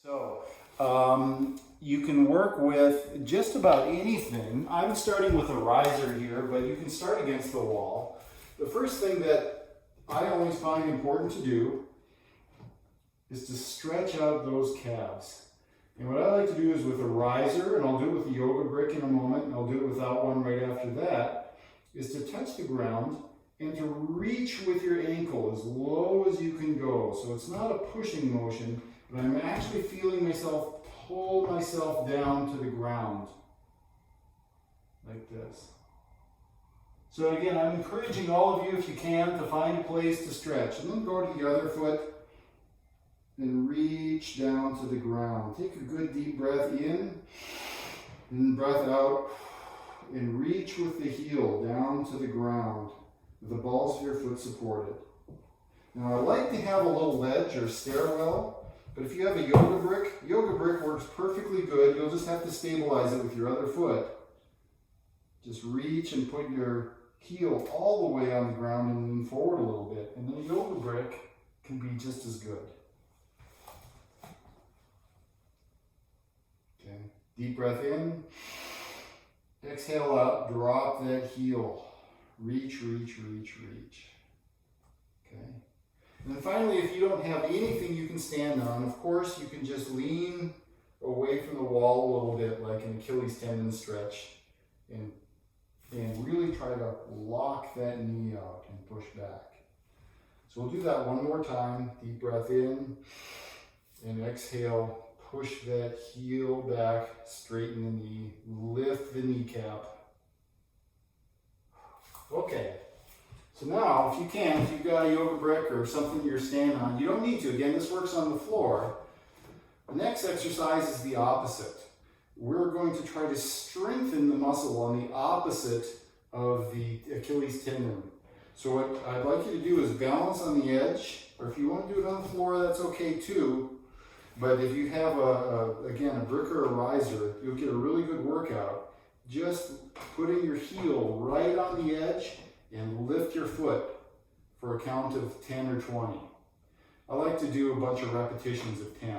So, you can work with just about anything. I'm starting with a riser here, but you can start against the wall. The first thing that I always find important to do is to stretch out those calves. And what I like to do is with a riser, and I'll do it with the yoga brick in a moment, and I'll do it without one right after that, is to touch the ground and to reach with your ankle as low as you can go. So it's not a pushing motion, but I'm actually feeling myself pull myself down to the ground, like this. So again, I'm encouraging all of you, if you can, to find a place to stretch. And then go to the other foot and reach down to the ground. Take a good deep breath in and breath out and reach with the heel down to the ground with the balls of your foot supported. Now I like to have a little ledge or stairwell, but if you have a yoga brick works perfectly good. You'll just have to stabilize it with your other foot. Just reach and put your heel all the way on the ground and lean forward a little bit. And then a yoga brick can be just as good. Okay, deep breath in. Exhale out, drop that heel. Reach, reach, reach, reach. Okay. And then finally, if you don't have anything you can stand on, of course, you can just lean away from the wall a little bit, like an Achilles tendon stretch, and really try to lock that knee out and push back. So we'll do that one more time. Deep breath in, and exhale. Push that heel back, straighten the knee, lift the kneecap. Okay. So now, if you can, if you've got a yoga brick or something you're standing on, you don't need to. Again, this works on the floor. The next exercise is the opposite. We're going to try to strengthen the muscle on the opposite of the Achilles tendon. So what I'd like you to do is balance on the edge, or if you want to do it on the floor, that's okay too. But if you have, again, a brick or a riser, you'll get a really good workout. Just putting your heel right on the edge and lift your foot for a count of 10 or 20. I like to do a bunch of repetitions of 10.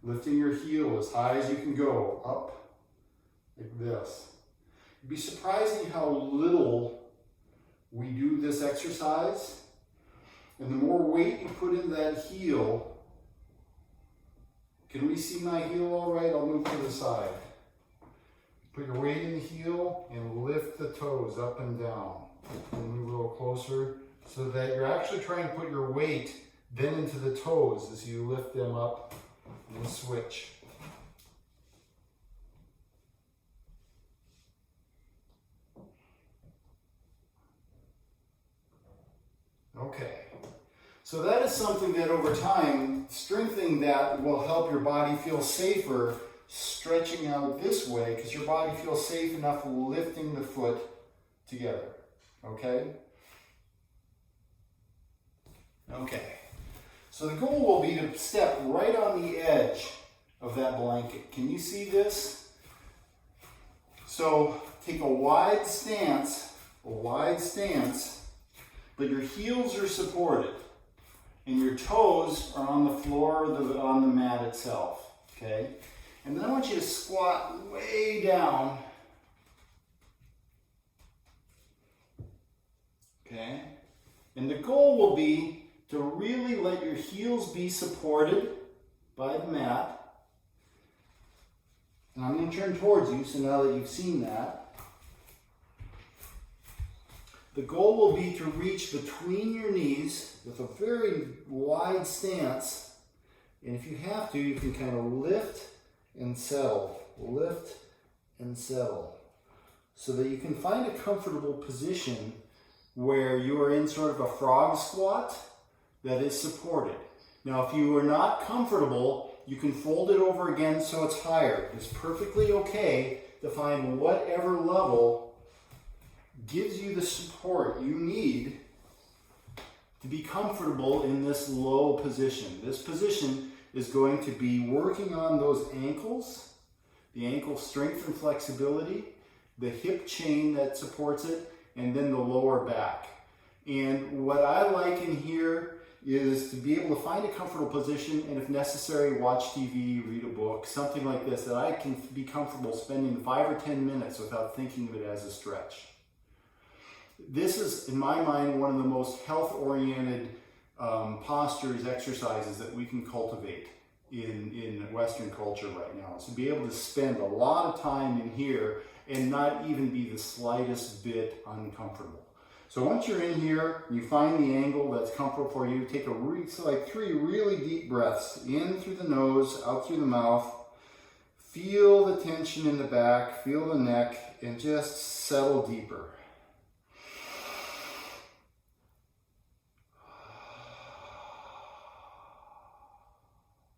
Lifting your heel as high as you can go, up, like this. You'd be surprising how little we do this exercise. And the more weight you put in that heel, can we see my heel all right? I'll move to the side. Put your weight in the heel and lift the toes up and down. And move a little closer so that you're actually trying to put your weight then into the toes as you lift them up and switch. Okay. So that is something that over time, strengthening that will help your body feel safer stretching out this way, because your body feels safe enough lifting the foot together. Okay? Okay. So the goal will be to step right on the edge of that blanket. Can you see this? So take a wide stance, but your heels are supported and your toes are on the floor or on the mat itself. Okay? And then I want you to squat way down. Okay? And the goal will be to really let your heels be supported by the mat. And I'm going to turn towards you, so now that you've seen that. The goal will be to reach between your knees with a very wide stance. And if you have to, you can kind of lift and settle. Lift and settle. So that you can find a comfortable position where you are in sort of a frog squat that is supported. Now, if you are not comfortable, you can fold it over again so it's higher. It's perfectly okay to find whatever level gives you the support you need to be comfortable in this low position. This position is going to be working on those ankles, the ankle strength and flexibility, the hip chain that supports it, and then the lower back. And what I like in here is to be able to find a comfortable position, and if necessary, watch TV, read a book, something like this, that I can be comfortable spending 5 or 10 minutes without thinking of it as a stretch. This is, in my mind, one of the most health-oriented postures, exercises that we can cultivate in Western culture right now. So be able to spend a lot of time in here and not even be the slightest bit uncomfortable. So once you're in here, you find the angle that's comfortable for you, take like 3 really deep breaths, in through the nose, out through the mouth. Feel the tension in the back, feel the neck, and just settle deeper.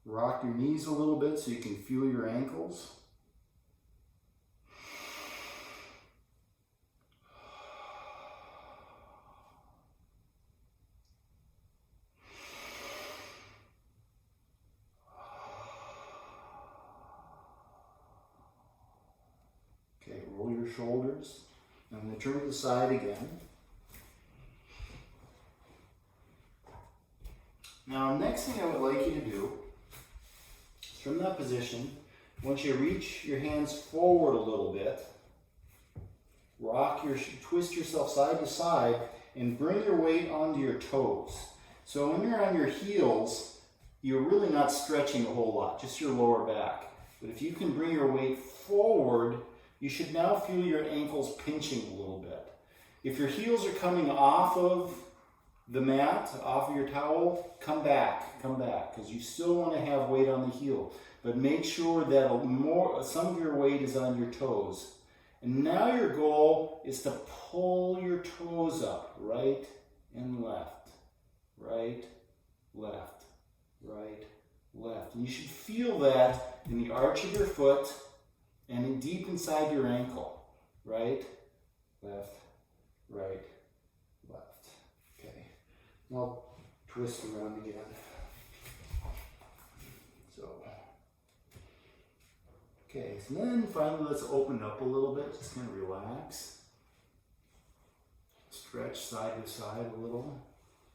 Rock your knees a little bit so you can feel your ankles. Okay, roll your shoulders. I'm going to turn to the side again. Now, next thing I would like you to do, from that position, once you reach your hands forward a little bit, twist yourself side to side and bring your weight onto your toes. So when you're on your heels, you're really not stretching a whole lot, just your lower back. But if you can bring your weight forward, you should now feel your ankles pinching a little bit. If your heels are coming off of the mat, off of your towel, come back, because you still want to have weight on the heel. But make sure that some of your weight is on your toes. And now your goal is to pull your toes up, right and left, right, left, right, left. And you should feel that in the arch of your foot and deep inside your ankle, right, left, right, left. Okay. Now twist around again. Okay, so then finally let's open up a little bit, just kind of relax. Stretch side to side a little,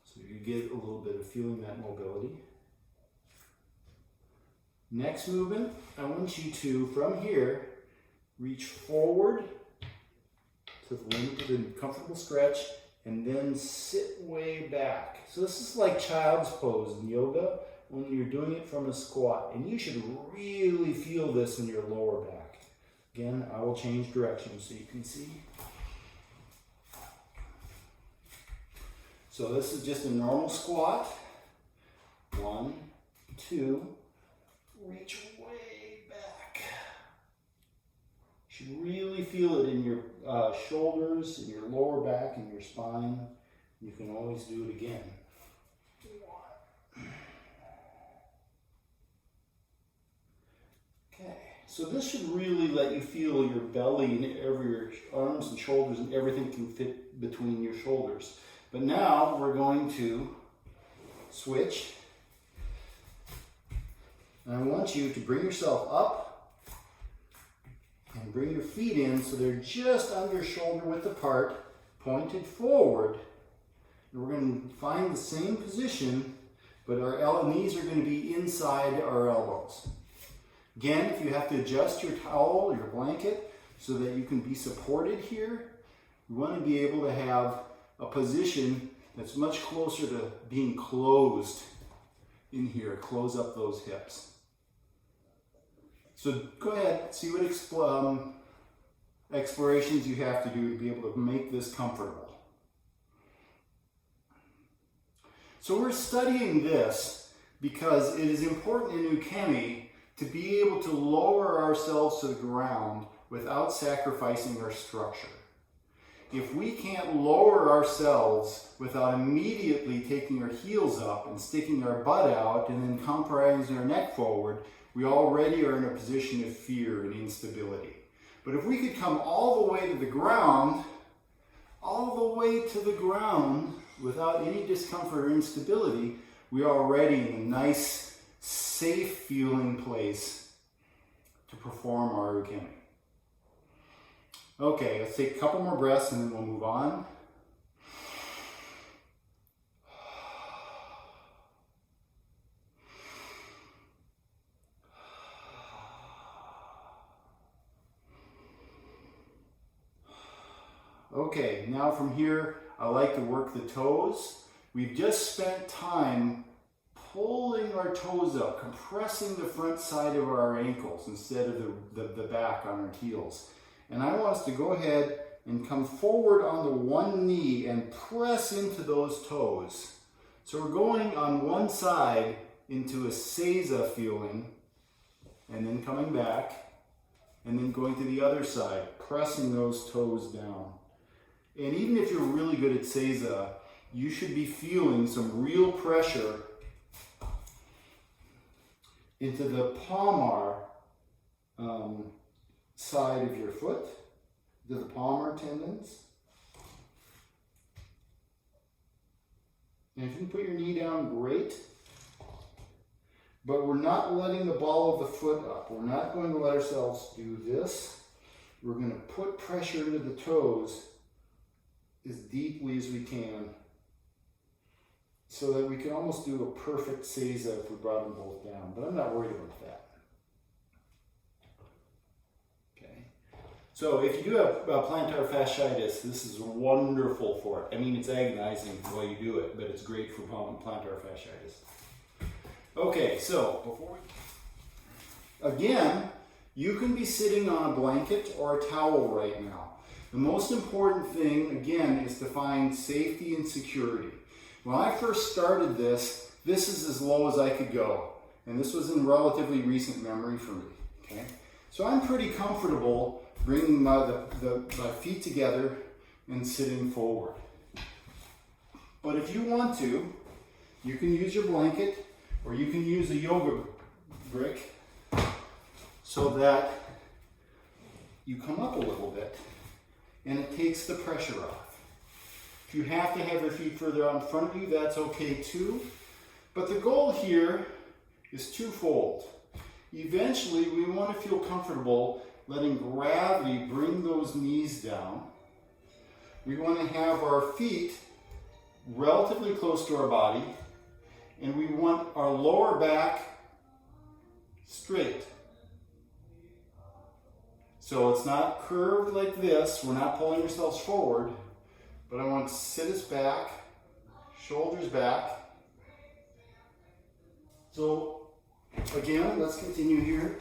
so you get a little bit of feeling that mobility. Next movement, I want you to, from here, reach forward to the comfortable stretch, and then sit way back. So this is like child's pose in yoga, when you're doing it from a squat, and you should really feel this in your lower back. Again, I will change direction so you can see. So this is just a normal squat. 1, 2, reach way back. You should really feel it in your shoulders, in your lower back, in your spine. You can always do it again. So this should really let you feel your belly and your arms and shoulders, and everything can fit between your shoulders. But now we're going to switch. And I want you to bring yourself up and bring your feet in so they're just under shoulder width apart, pointed forward. And we're going to find the same position, but our knees are going to be inside our elbows. Again, if you have to adjust your towel or your blanket so that you can be supported here, you want to be able to have a position that's much closer to being closed in here. Close up those hips. So go ahead, see what explorations you have to do to be able to make this comfortable. So we're studying this because it is important in Ukemi to be able to lower ourselves to the ground without sacrificing our structure. If we can't lower ourselves without immediately taking our heels up and sticking our butt out and then compromising our neck forward, we already are in a position of fear and instability. But if we could come all the way to the ground without any discomfort or instability, we are already in a nice, safe feeling place to perform our Ukemi. Okay, let's take a couple more breaths and then we'll move on. Okay, now from here, I like to work the toes. We've just spent time pulling our toes up, compressing the front side of our ankles instead of the back on our heels. And I want us to go ahead and come forward onto one knee and press into those toes. So we're going on one side into a seiza feeling, and then coming back, and then going to the other side, pressing those toes down. And even if you're really good at seiza, you should be feeling some real pressure into the palmar side of your foot, to the palmar tendons. And if you can put your knee down, great. But we're not letting the ball of the foot up. We're not going to let ourselves do this. We're going to put pressure into the toes as deeply as we can, so that we can almost do a perfect seiza if we brought them both down. But I'm not worried about that. Okay. So if you do have plantar fasciitis, this is wonderful for it. I mean, it's agonizing while you do it, but it's great for plantar fasciitis. Okay, so before we... Again, you can be sitting on a blanket or a towel right now. The most important thing, again, is to find safety and security. When I first started this is as low as I could go. And this was in relatively recent memory for me, okay? So I'm pretty comfortable bringing my feet together and sitting forward. But if you want to, you can use your blanket or you can use a yoga brick so that you come up a little bit and it takes the pressure off. If you have to have your feet further out in front of you, that's okay too. But the goal here is twofold. Eventually, we want to feel comfortable letting gravity bring those knees down. We want to have our feet relatively close to our body, and we want our lower back straight. So it's not curved like this. We're not pulling ourselves forward. But I want to sit us back, shoulders back. So again, let's continue here.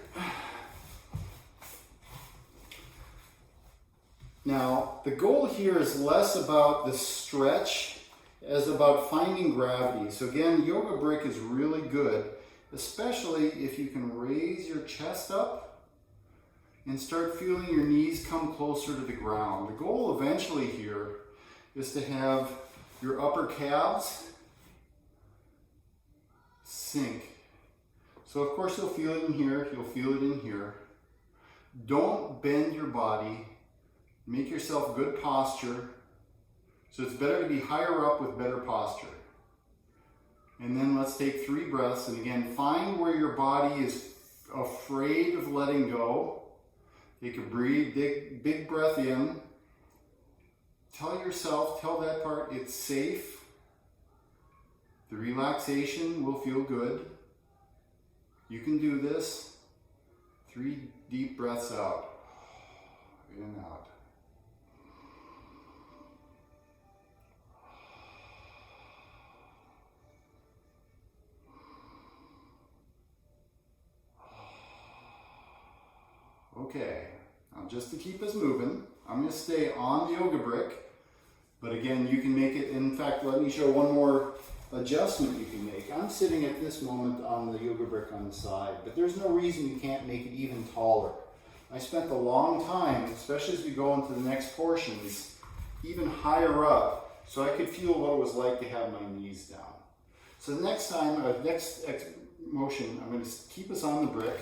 Now, the goal here is less about the stretch as about finding gravity. So again, yoga brick is really good, especially if you can raise your chest up and start feeling your knees come closer to the ground. The goal eventually here is to have your upper calves sink. So of course you'll feel it in here, you'll feel it in here. Don't bend your body. Make yourself good posture. So it's better to be higher up with better posture. And then let's take 3 breaths. And again, find where your body is afraid of letting go. Take a big breath in. Tell yourself, tell that part, it's safe. The relaxation will feel good. You can do this. 3 deep breaths out. In and out. Okay, now just to keep us moving, I'm going to stay on the yoga brick. But again, you can make it, in fact, let me show one more adjustment you can make. I'm sitting at this moment on the yoga brick on the side, but there's no reason you can't make it even taller. I spent a long time, especially as we go into the next portions, even higher up, so I could feel what it was like to have my knees down. So the next time, next motion, I'm going to keep us on the brick,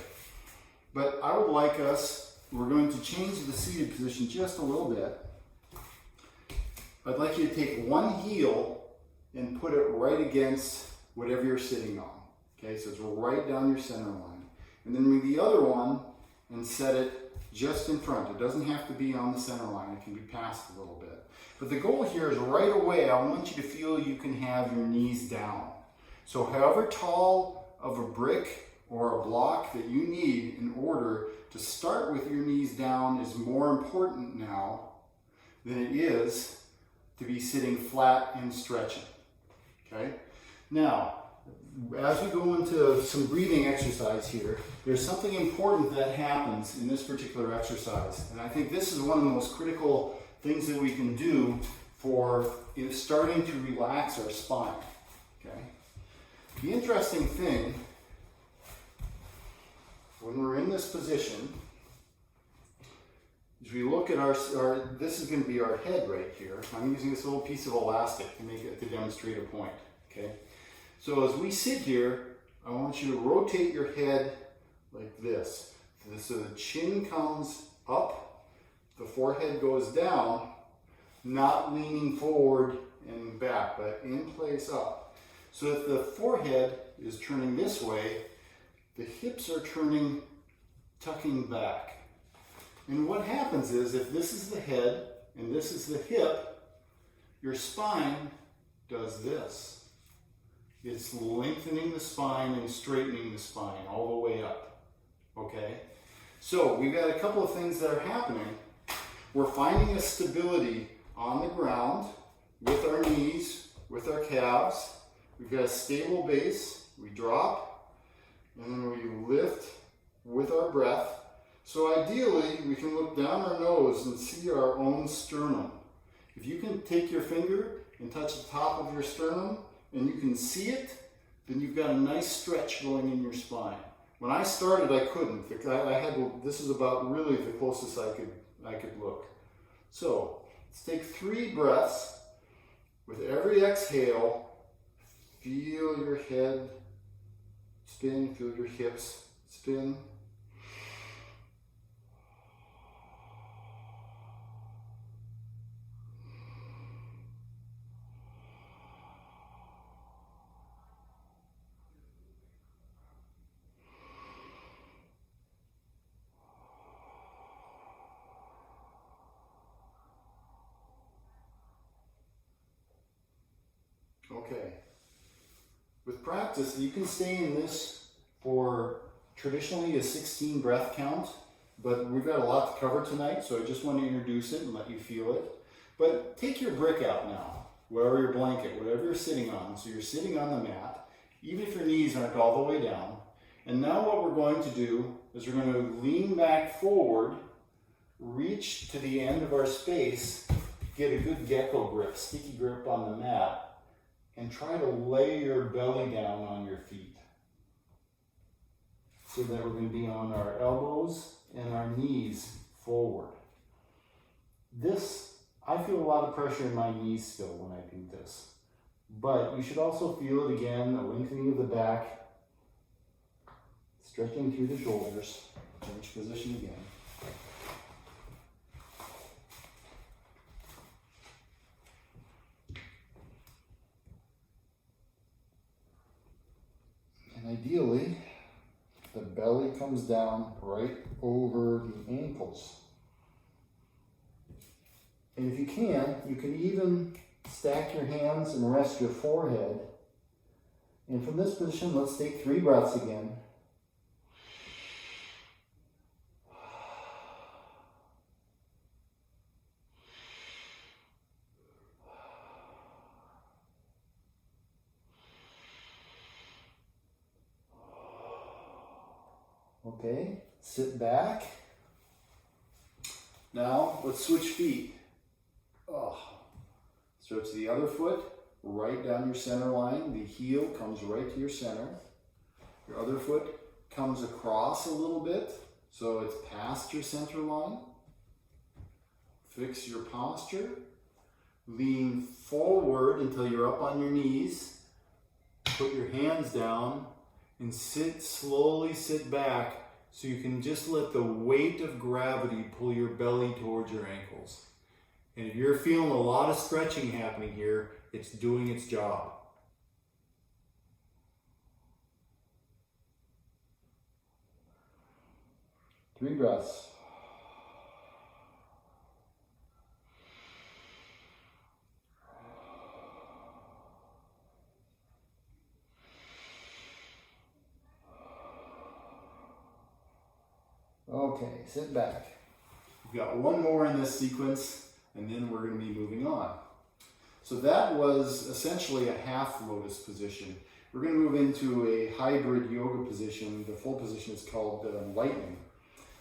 but I would like us, we're going to change the seated position just a little bit. I'd like you to take one heel and put it right against whatever you're sitting on. Okay, so it's right down your center line. And then with the other one, and set it just in front. It doesn't have to be on the center line. It can be passed a little bit. But the goal here is right away, I want you to feel you can have your knees down. So however tall of a brick or a block that you need in order to start with your knees down is more important now than it is to be sitting flat and stretching. Okay? Now, as we go into some breathing exercise here, there's something important that happens in this particular exercise. And I think this is one of the most critical things that we can do for starting to relax our spine. Okay? The interesting thing, when we're in this position, is we look at this is going to be our head right here. I'm using this little piece of elastic to make it, to demonstrate a point. Okay? So as we sit here, I want you to rotate your head like this. So the chin comes up, the forehead goes down, not leaning forward and back, but in place up. So if the forehead is turning this way, the hips are turning, tucking back. And what happens is, if this is the head and this is the hip, your spine does this. It's lengthening the spine and straightening the spine all the way up. Okay? So we've got a couple of things that are happening. We're finding a stability on the ground with our knees, with our calves. We've got a stable base. We drop, and then we lift with our breath. So ideally, we can look down our nose and see our own sternum. If you can take your finger and touch the top of your sternum, and you can see it, then you've got a nice stretch going in your spine. When I started, I couldn't. This is about really the closest I could look. So let's take 3 breaths. With every exhale, feel your head spin, feel your hips spin. Okay. With practice, you can stay in this for traditionally a 16 breath count, but we've got a lot to cover tonight, so I just want to introduce it and let you feel it. But take your brick out now, wherever your blanket, whatever you're sitting on. So you're sitting on the mat, even if your knees aren't all the way down. And now what we're going to do is we're going to lean back forward, reach to the end of our space, get a good gecko grip, sticky grip on the mat, and try to lay your belly down on your feet. So that we're going to be on our elbows and our knees forward. This, I feel a lot of pressure in my knees still when I do this. But you should also feel it again, the lengthening of the back, stretching through the shoulders. Change position again. And ideally, the belly comes down right over the ankles. And if you can even stack your hands and rest your forehead. And from this position, let's take 3 breaths again. Okay, sit back. Now, let's switch feet. Stretch the other foot right down your center line. The heel comes right to your center. Your other foot comes across a little bit, so it's past your center line. Fix your posture. Lean forward until you're up on your knees. Put your hands down and slowly sit back so you can just let the weight of gravity pull your belly towards your ankles. And if you're feeling a lot of stretching happening here, it's doing its job. Three breaths. Okay, sit back. We've got one more in this sequence. and then we're going to be moving on. So that was essentially a half lotus position. We're going to move into a hybrid yoga position. The full position is called lightning.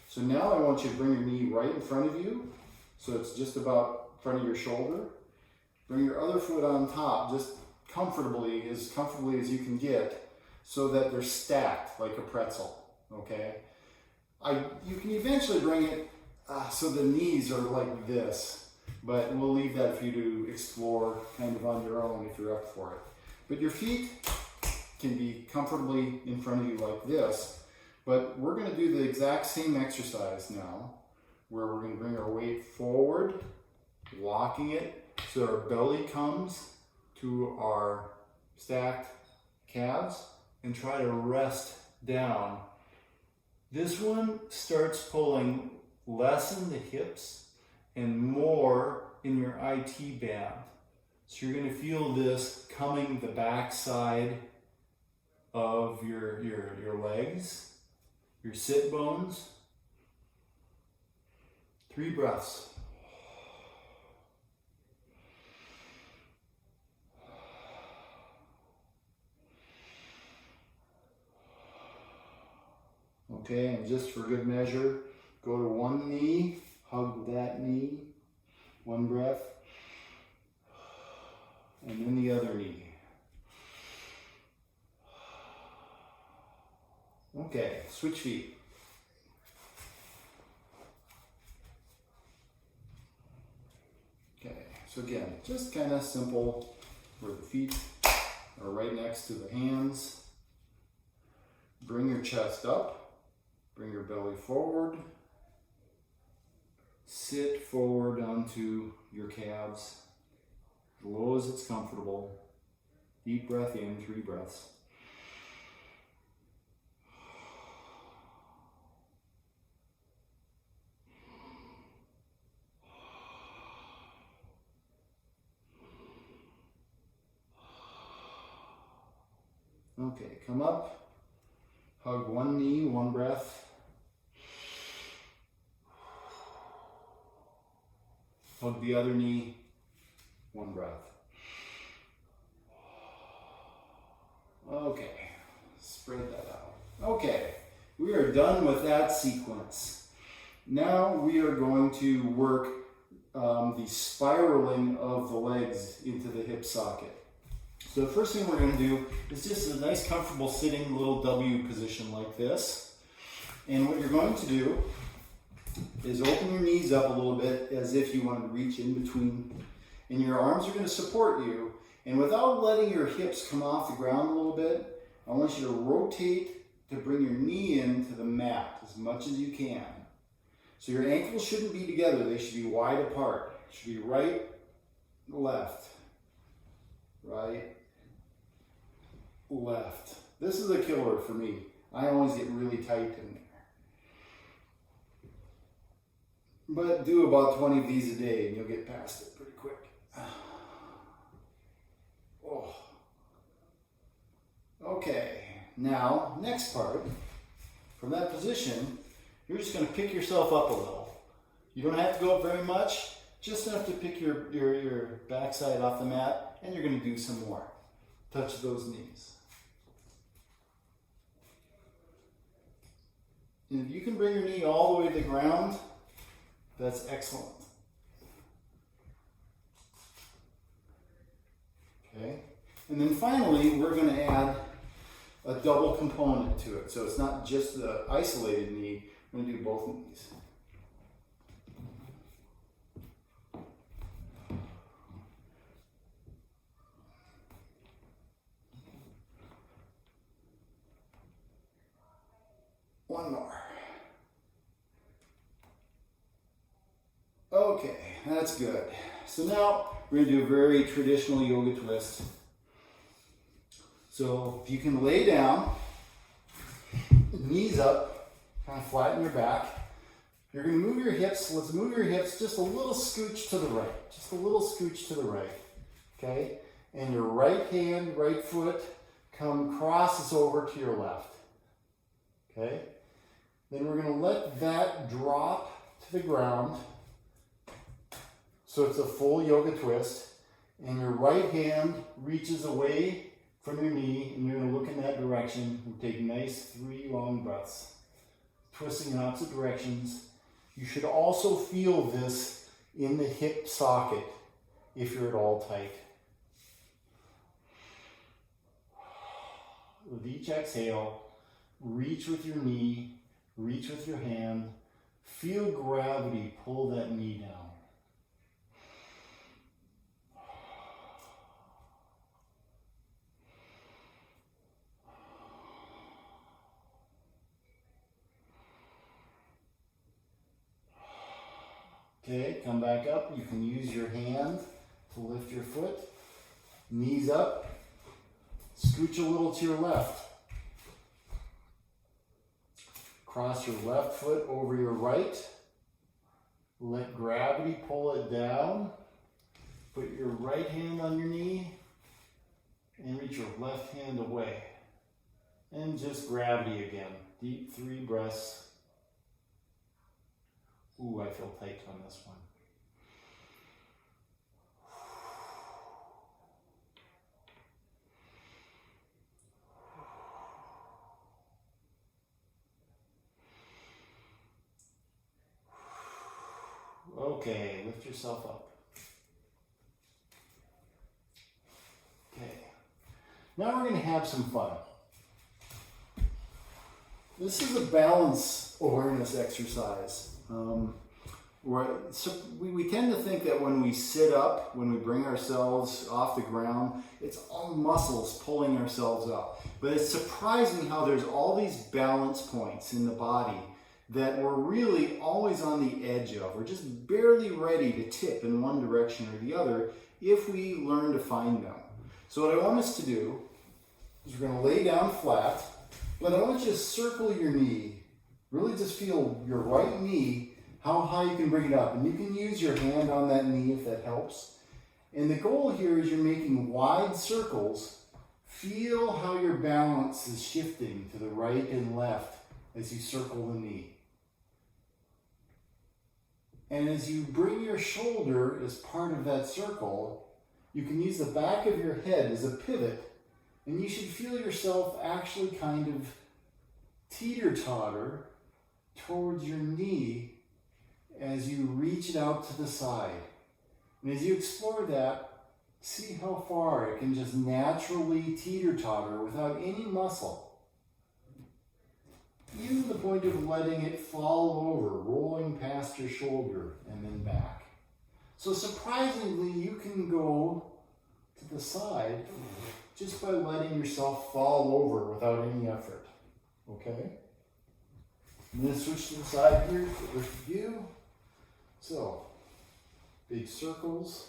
So now I want you to bring your knee right in front of you, so it's just about in front of your shoulder. Bring your other foot on top, just comfortably as you can get, so that they're stacked like a pretzel, okay? You can eventually bring it so the knees are like this, but we'll leave that for you to explore kind of on your own if you're up for it. But your feet can be comfortably in front of you like this, but we're going to do the exact same exercise now, where we're going to bring our weight forward, locking it so our belly comes to our stacked calves, and try to rest down. This one starts pulling less in the hips and more in your IT band. So you're going to feel this coming the back side of your legs, your sit bones. 3 breaths. Okay, and just for good measure, go to one knee, hug that knee, 1 breath, and then the other knee. Okay, switch feet. Okay, so again, just kind of simple, where the feet are right next to the hands. Bring your chest up. Bring your belly forward. Sit forward onto your calves, as low as it's comfortable. Deep breath in, 3 breaths. Okay, come up. Hug one knee, 1 breath. Hug the other knee, 1 breath. Okay, spread that out. Okay, we are done with that sequence. Now we are going to work the spiraling of the legs into the hip socket. So the first thing we're going to do is just a nice comfortable sitting little W position like this. And what you're going to do is open your knees up a little bit as if you want to reach in between, and your arms are going to support you. And without letting your hips come off the ground a little bit, I want you to rotate to bring your knee into the mat as much as you can. So your ankles shouldn't be together, they should be wide apart. It should be right, left, right, left. This is a killer for me. I always get really tight in there. But do about 20 of these a day and you'll get past it pretty quick. Oh. Okay, now next part. From that position, you're just going to pick yourself up a little. You don't have to go up very much, just enough to pick your backside off the mat, and you're going to do some more. Touch those knees. And if you can bring your knee all the way to the ground, that's excellent. Okay, and then finally, we're going to add a double component to it. So it's not just the isolated knee, we're going to do both knees. One more. Okay, that's good. So now we're going to do a very traditional yoga twist. So if you can lay down, knees up, kind of flatten your back. You're going to move your hips. Let's move your hips just a little scooch to the right. Just a little scooch to the right. Okay? And your right hand, right foot, crosses over to your left. Okay? Then we're going to let that drop to the ground. So it's a full yoga twist, and your right hand reaches away from your knee, and you're going to look in that direction and take nice 3 long breaths, twisting in opposite directions. You should also feel this in the hip socket if you're at all tight. With each exhale, reach with your knee, reach with your hand, feel gravity pull that knee down. Okay, come back up. You can use your hand to lift your foot. Knees up. Scooch a little to your left. Cross your left foot over your right. Let gravity pull it down. Put your right hand on your knee and reach your left hand away. And just gravity again. Deep 3 breaths. Ooh, I feel tight on this one. Okay, lift yourself up. Okay. Now we're going to have some fun. This is a balance awareness exercise. We tend to think that when we sit up, when we bring ourselves off the ground, it's all muscles pulling ourselves up. But it's surprising how there's all these balance points in the body that we're really always on the edge of. We're just barely ready to tip in one direction or the other if we learn to find them. So what I want us to do is we're going to lay down flat, but I want you to circle your knee. Really just feel your right knee, how high you can bring it up. And you can use your hand on that knee if that helps. And the goal here is you're making wide circles. Feel how your balance is shifting to the right and left as you circle the knee. And as you bring your shoulder as part of that circle, you can use the back of your head as a pivot, and you should feel yourself actually kind of teeter-totter towards your knee as you reach it out to the side. And as you explore that, see how far it can just naturally teeter-totter without any muscle. Even to the point of letting it fall over, rolling past your shoulder and then back. So surprisingly, you can go to the side just by letting yourself fall over without any effort. Okay? I'm going to switch to the side here for the view. So, big circles,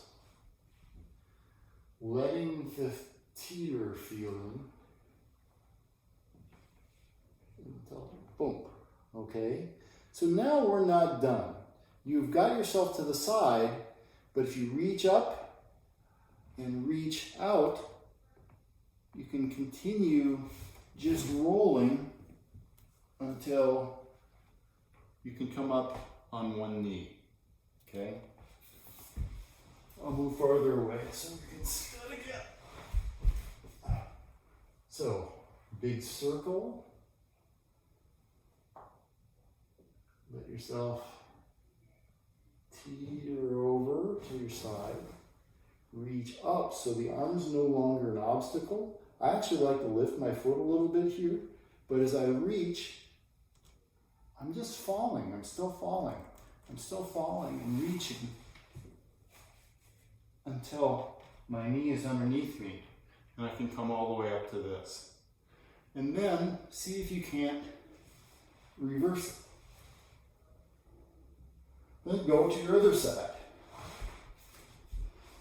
letting the teeter feeling. Boom. Okay? So now we're not done. You've got yourself to the side, but if you reach up and reach out, you can continue just rolling until you can come up on one knee. Okay? I'll move farther away so we can see that again. So, big circle. Let yourself teeter over to your side. Reach up so the arm's no longer an obstacle. I actually like to lift my foot a little bit here, but as I reach, I'm just falling. I'm still falling. I'm still falling and reaching until my knee is underneath me and I can come all the way up to this. And then see if you can't reverse it. Then go to your other side.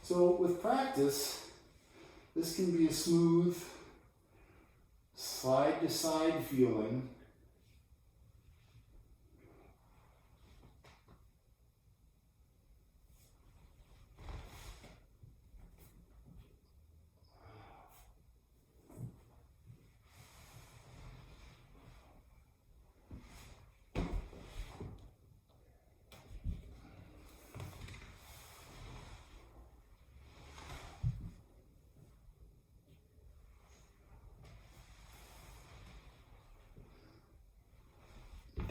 So with practice, this can be a smooth side to side feeling.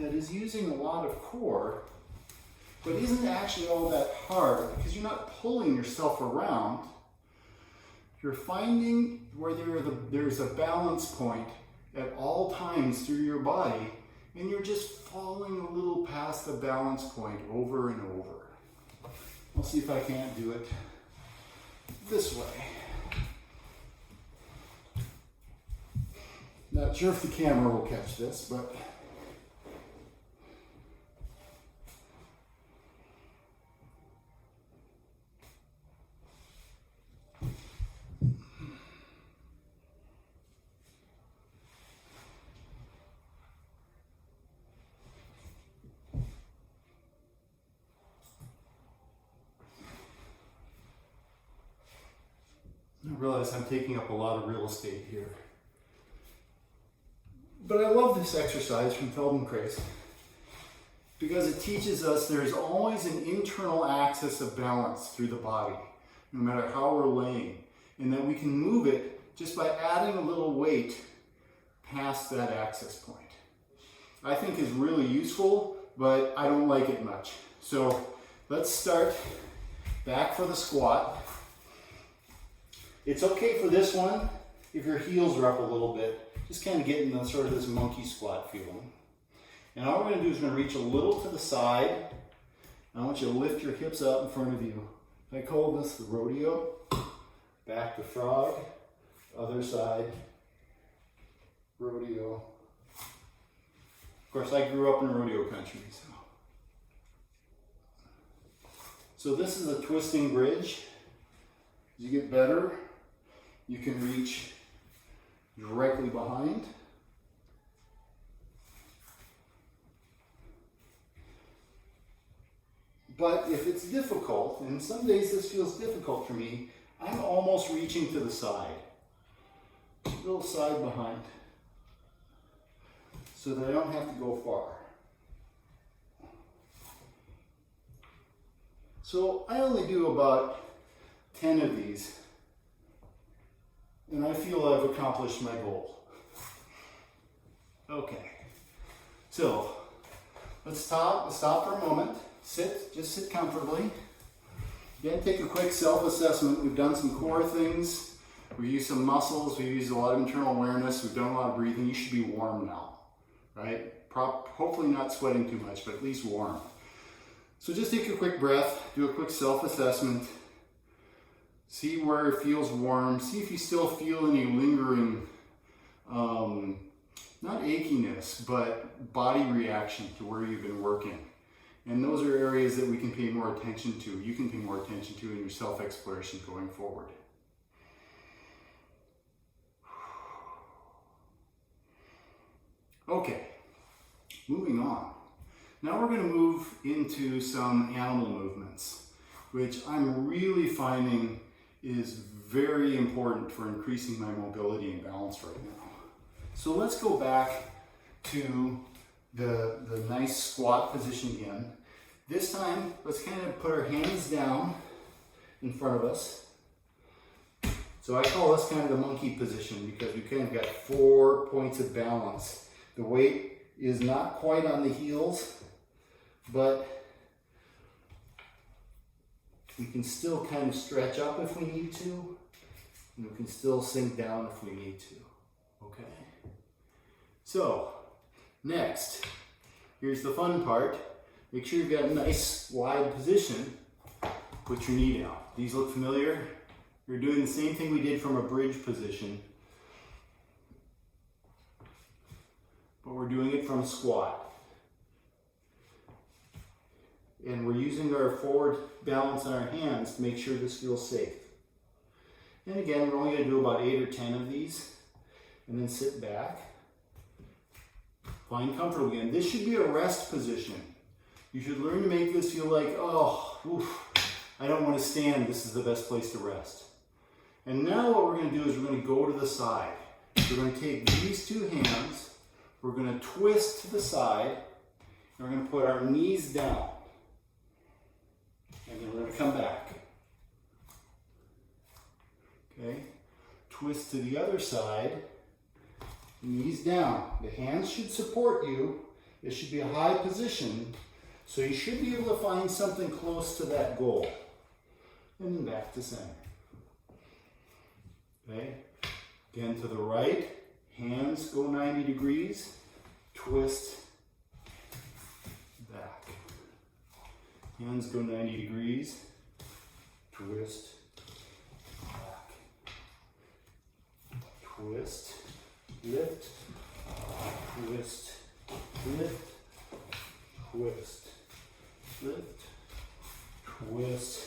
that is using a lot of core, but isn't actually all that hard because you're not pulling yourself around. You're finding where there's a balance point at all times through your body, and you're just falling a little past the balance point over and over. I'll see if I can't do it this way. Not sure if the camera will catch this, but I realize I'm taking up a lot of real estate here. But I love this exercise from Feldenkrais because it teaches us there's always an internal axis of balance through the body, no matter how we're laying, and that we can move it just by adding a little weight past that axis point. I think is really useful, but I don't like it much. So let's start back for the squat. It's okay for this one if your heels are up a little bit, just kind of getting the sort of this monkey squat feeling. And all we're going to do is we're going to reach a little to the side. I want you to lift your hips up in front of you. I call this the rodeo. Back to frog, other side, rodeo. Of course, I grew up in rodeo country. So this is a twisting bridge. As you get better, you can reach directly behind. But if it's difficult, and some days this feels difficult for me, I'm almost reaching to the side. A little side behind. So that I don't have to go far. So I only do about 10 of these, and I feel I've accomplished my goal. Okay, so let's stop for a moment. Just sit comfortably. Again, take a quick self-assessment. We've done some core things. We've used some muscles. We've used a lot of internal awareness. We've done a lot of breathing. You should be warm now, right? Hopefully not sweating too much, but at least warm. So just take a quick breath, do a quick self-assessment. See where it feels warm. See if you still feel any lingering, not achiness, but body reaction to where you've been working. And those are areas that we can pay more attention to. You can pay more attention to in your self-exploration going forward. Okay, moving on. Now we're going to move into some animal movements, which I'm really finding is very important for increasing my mobility and balance right now. So let's go back to the nice squat position again. This time, let's kind of put our hands down in front of us. So I call this kind of the monkey position because we kind of got 4 points of balance. The weight is not quite on the heels, but we can still kind of stretch up if we need to, and we can still sink down if we need to, okay? So, next, here's the fun part. Make sure you've got a nice wide position. Put your knee down. These look familiar? You're doing the same thing we did from a bridge position, but we're doing it from a squat. And we're using our forward balance in our hands to make sure this feels safe. And again, we're only going to do about 8 or 10 of these, and then sit back. Find comfortable again. This should be a rest position. You should learn to make this feel like, oh, oof, I don't want to stand. This is the best place to rest. And now what we're going to do is we're going to go to the side. We're going to take these two hands, we're going to twist to the side, and we're going to put our knees down. And then we're going to come back. Okay? Twist to the other side, knees down. The hands should support you, It should be a high position, so you should be able to find something close to that goal. And then back to center. Okay, again to the right, hands go 90 degrees, twist back. Hands go 90 degrees, twist back. Twist, lift, twist, lift, twist, lift, twist,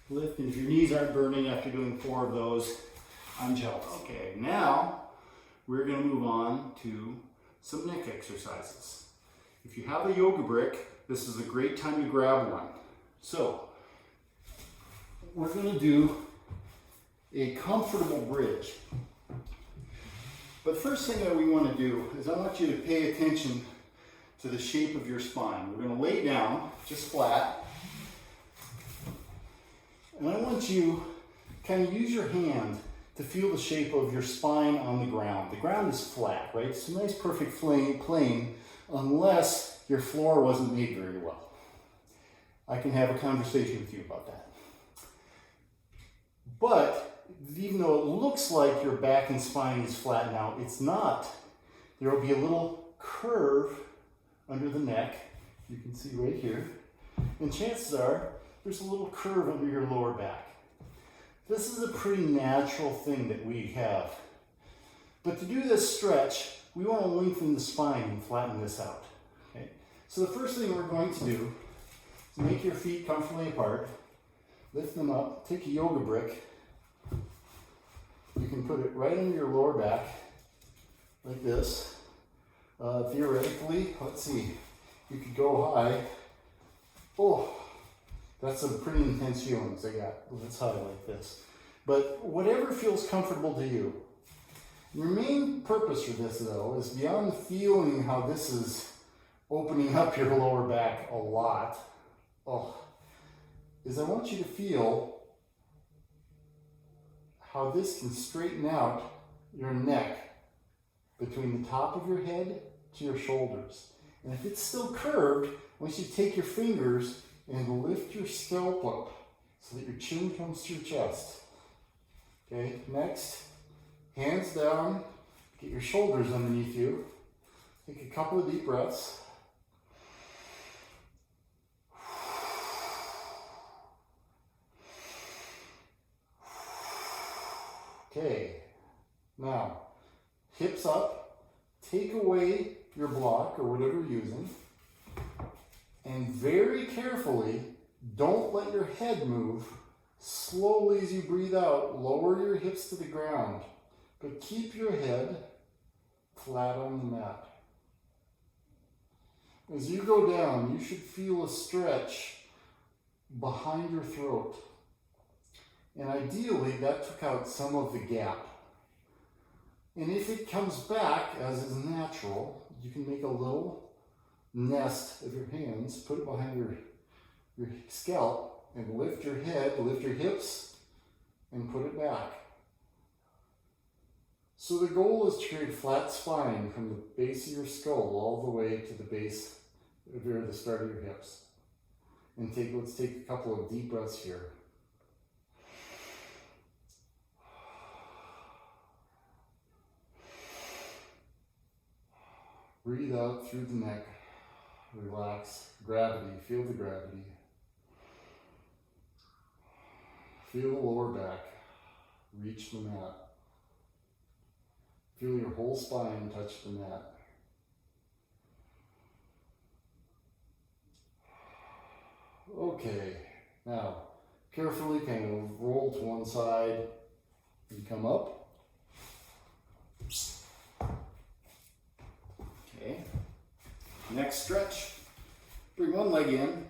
lift. And if your knees aren't burning after doing 4 of those, I'm jealous. Okay, now we're going to move on to some neck exercises. If you have a yoga brick, this is a great time to grab one. So, we're going to do a comfortable bridge. But first thing that we want to do is I want you to pay attention to the shape of your spine. We're going to lay down just flat. And I want you to kind of use your hand to feel the shape of your spine on the ground. The ground is flat, right? It's a nice perfect plane unless your floor wasn't made very well. I can have a conversation with you about that. But even though it looks like your back and spine is flat now, it's not. There will be a little curve under the neck. You can see right here. And chances are there's a little curve under your lower back. This is a pretty natural thing that we have. But to do this stretch, we want to lengthen the spine and flatten this out. Okay? So the first thing we're going to do is make your feet comfortably apart. Lift them up. Take a yoga brick. You can put it right under your lower back, like this. Theoretically, let's see, you could go high. Oh, that's some pretty intense feelings I got. Let's high like this. But whatever feels comfortable to you. Your main purpose for this, though, is beyond feeling how this is opening up your lower back a lot. Is I want you to feel how this can straighten out your neck between the top of your head to your shoulders. And if it's still curved, I want you to take your fingers and lift your scalp up so that your chin comes to your chest. Okay, next, hands down, get your shoulders underneath you. Take a couple of deep breaths. Okay, now, hips up, take away your block or whatever you're using, and very carefully, don't let your head move. Slowly as you breathe out, lower your hips to the ground, but keep your head flat on the mat. As you go down, you should feel a stretch behind your throat. And ideally, that took out some of the gap. And if it comes back, as is natural, you can make a little nest of your hands, put it behind your scalp, and lift your head, lift your hips, and put it back. So the goal is to create a flat spine from the base of your skull all the way to the base of the start of your hips. And let's take a couple of deep breaths here. Breathe out through the neck. Relax. Gravity. Feel the gravity. Feel the lower back. Reach the mat. Feel your whole spine touch the mat. Okay. Now, carefully kind of roll to one side and come up. Okay, next stretch. Bring one leg in.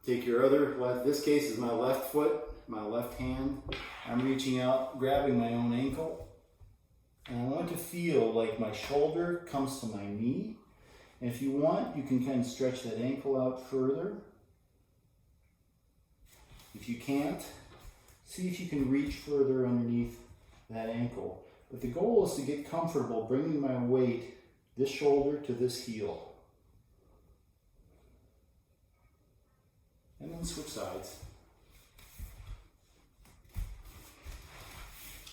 Take your other left, this case is my left foot, my left hand. I'm reaching out, grabbing my own ankle. And I want to feel like my shoulder comes to my knee. And if you want, you can kind of stretch that ankle out further. If you can't, see if you can reach further underneath that ankle. But the goal is to get comfortable bringing my weight this shoulder to this heel. And then switch sides.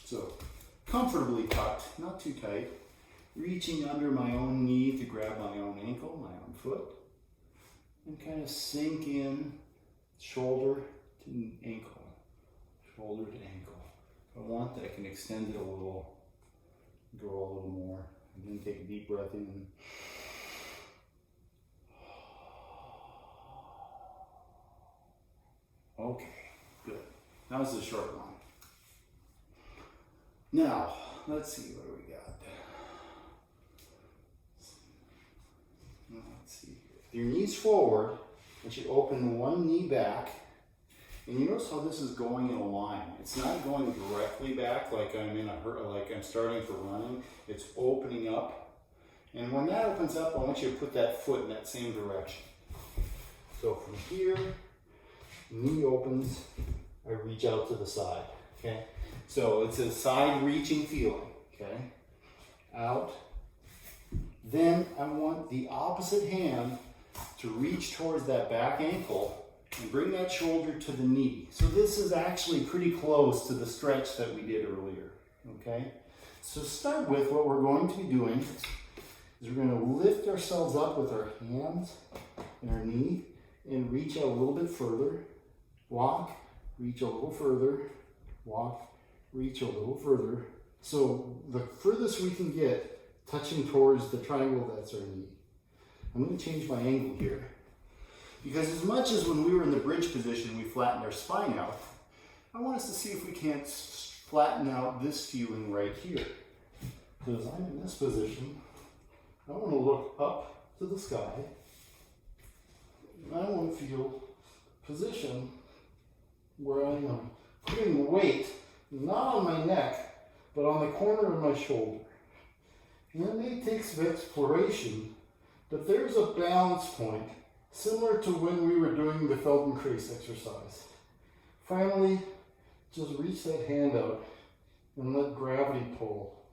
So, comfortably tucked, not too tight. Reaching under my own knee to grab my own ankle, my own foot. And kind of sink in, shoulder to ankle, shoulder to ankle. If I want that, I can extend it a little, go a little more, and then take a deep breath in. Okay, good. That was the short one. Now, let's see what we got. Let's see. Your knees forward, and you open one knee back. And you notice how this is going in a line. It's not going directly back like I'm in a like I'm starting for running. It's opening up. And when that opens up, I want you to put that foot in that same direction. So from here, knee opens, I reach out to the side. Okay? So it's a side reaching feeling. Okay? Out. Then I want the opposite hand to reach towards that back ankle and bring that shoulder to the knee. So this is actually pretty close to the stretch that we did earlier, okay? So to start with, what we're going to be doing is we're going to lift ourselves up with our hands and our knee and reach out a little bit further. Walk, reach a little further. Walk, reach a little further. So the furthest we can get touching towards the triangle, that's our knee. I'm going to change my angle here. Because as much as when we were in the bridge position, we flattened our spine out, I want us to see if we can't flatten out this feeling right here. Because I'm in this position, I want to look up to the sky, and I want to feel position where I am putting the weight, not on my neck, but on the corner of my shoulder. And that may take some exploration, but there's a balance point similar to when we were doing the Feldenkrais exercise. Finally, just reach that hand out and let gravity pull.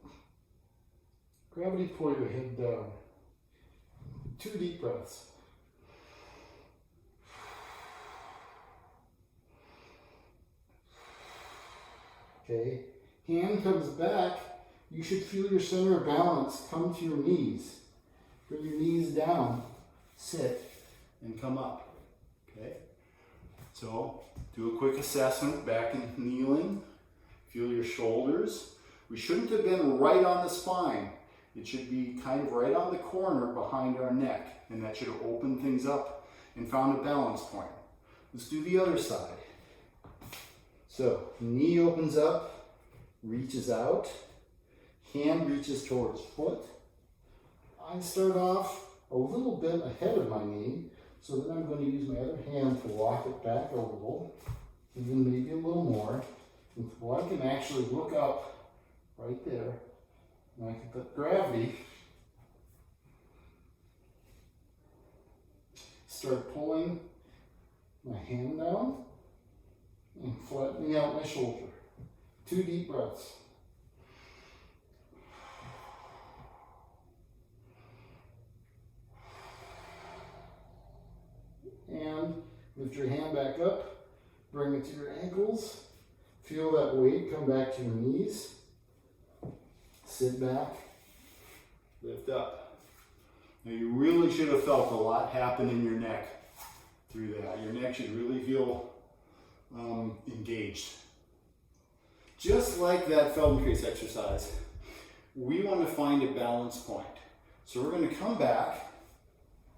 Gravity pull your head down. 2 deep breaths. Okay, hand comes back. You should feel your center of balance come to your knees. Bring your knees down, sit, and come up, okay? So, do a quick assessment, back and kneeling. Feel your shoulders. We shouldn't have been right on the spine. It should be kind of right on the corner behind our neck, and that should have opened things up and found a balance point. Let's do the other side. So, knee opens up, reaches out, hand reaches towards foot. I start off a little bit ahead of my knee, so then I'm going to use my other hand to walk it back a little, and then maybe a little more, until I can actually look up right there, and I can put gravity, start pulling my hand down, and flattening out my shoulder. 2 deep breaths. And lift your hand back up, bring it to your ankles, feel that weight come back to your knees, sit back, lift up. Now you really should have felt a lot happen in your neck through that. Your neck should really feel engaged. Just like that Feldenkrais exercise, we want to find a balance point. So we're going to come back.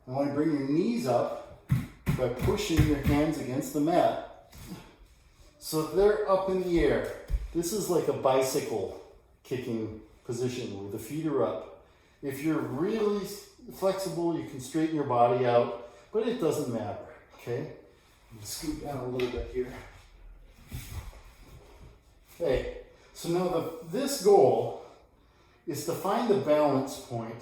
I want to bring your knees up by pushing your hands against the mat. So they're up in the air. This is like a bicycle kicking position where the feet are up. If you're really flexible, you can straighten your body out, but it doesn't matter, okay? Scoot down a little bit here. Okay, so now this goal is to find the balance point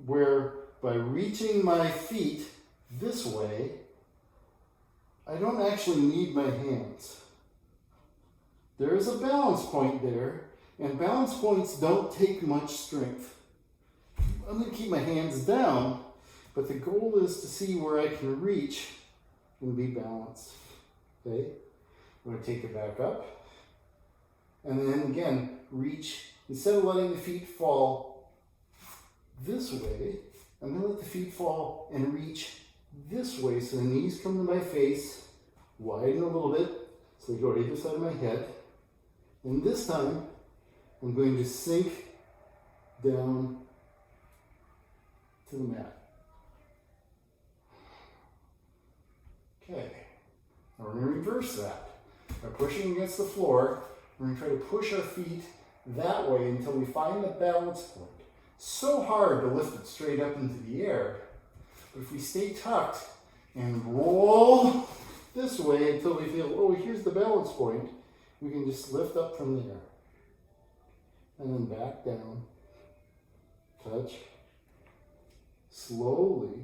where by reaching my feet this way, I don't actually need my hands. There is a balance point there, and balance points don't take much strength. I'm going to keep my hands down, but the goal is to see where I can reach and be balanced. Okay? I'm going to take it back up. And then again, reach. Instead of letting the feet fall this way, I'm going to let the feet fall and reach this way. So the knees come to my face, widen a little bit, so they go to either side of my head. And this time, I'm going to sink down to the mat. Okay, now we're going to reverse that. By pushing against the floor, we're going to try to push our feet that way until we find the balance point. So hard to lift it straight up into the air, but if we stay tucked and roll this way until we feel, oh, here's the balance point, we can just lift up from there. And then back down, touch, slowly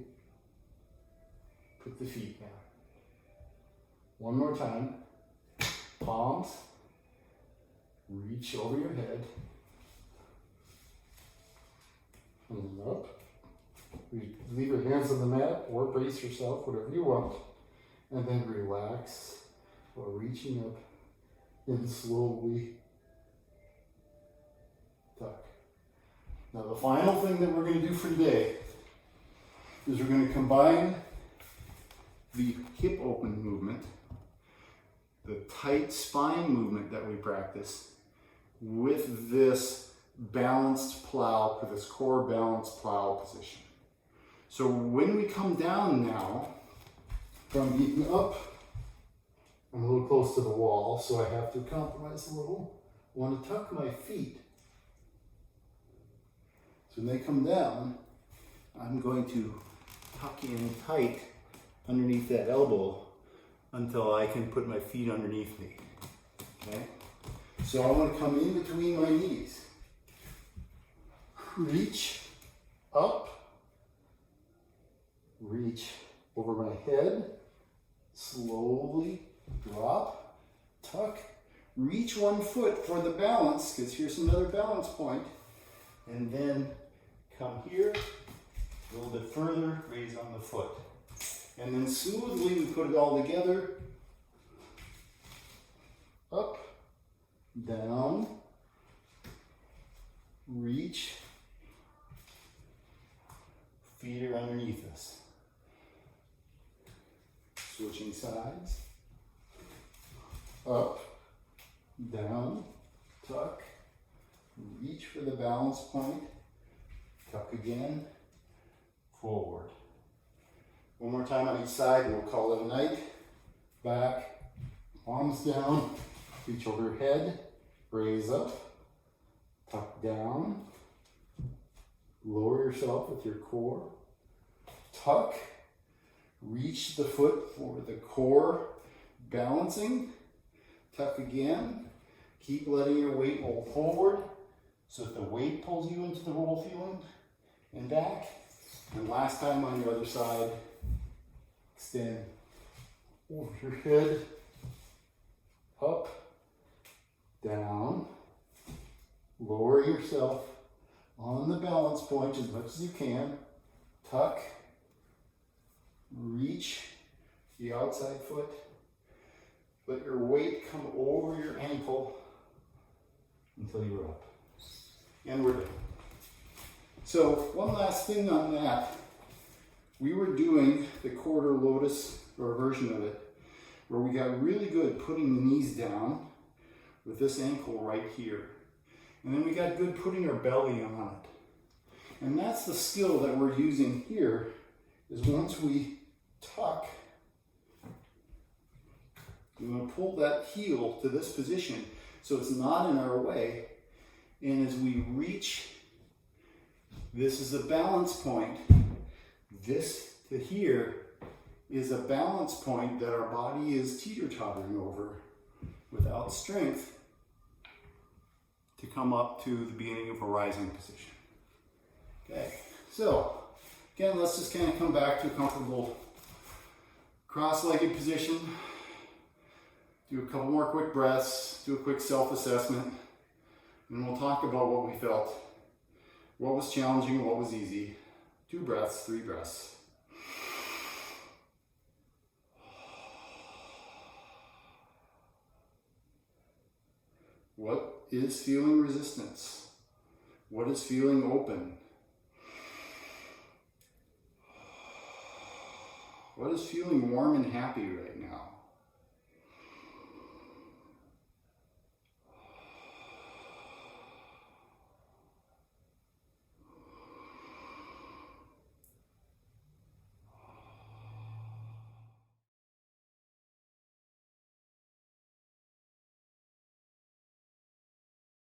put the feet down. One more time, palms, reach over your head, and then up. Leave your hands on the mat or brace yourself, whatever you want, and then relax while reaching up and slowly tuck. Now the final thing that we're going to do for today is we're going to combine the hip open movement, the tight spine movement that we practice, with this balanced plow, for this core balanced plow position. So when we come down now, from being up, I'm a little close to the wall, so I have to compromise a little. I want to tuck my feet. So when they come down, I'm going to tuck in tight underneath that elbow until I can put my feet underneath me. Okay? So I want to come in between my knees. Reach up, reach over my head, slowly drop, tuck, reach one foot for the balance, because here's another balance point, and then come here, a little bit further, raise on the foot. And then smoothly we put it all together, up, down, reach, feet are underneath us. Switching sides, up, down, tuck, reach for the balance point, tuck again, forward. One more time on each side, we'll call it a night. Back, palms down, reach overhead, raise up, tuck down, lower yourself with your core, tuck, reach the foot for the core balancing, tuck again, keep letting your weight roll forward so that the weight pulls you into the roll feeling and back. And last time on your other side, extend over your head, up, down, lower yourself on the balance point as much as you can, tuck, reach the outside foot, let your weight come over your ankle until you're up. And we're done. So one last thing on that. We were doing the quarter lotus, or a version of it, where we got really good putting the knees down with this ankle right here. And then we got good putting our belly on it. And that's the skill that we're using here, is once we tuck, we want to pull that heel to this position so it's not in our way. And as we reach, this is a balance point. This to here is a balance point that our body is teeter-tottering over without strength to come up to the beginning of a rising position. Okay, so again, let's just kind of come back to a comfortable cross-legged position. Do a couple more quick breaths, do a quick self-assessment, and we'll talk about what we felt What was challenging, what was easy? 2 breaths, 3 breaths. What is feeling resistance? What is feeling open? What is feeling warm and happy right now?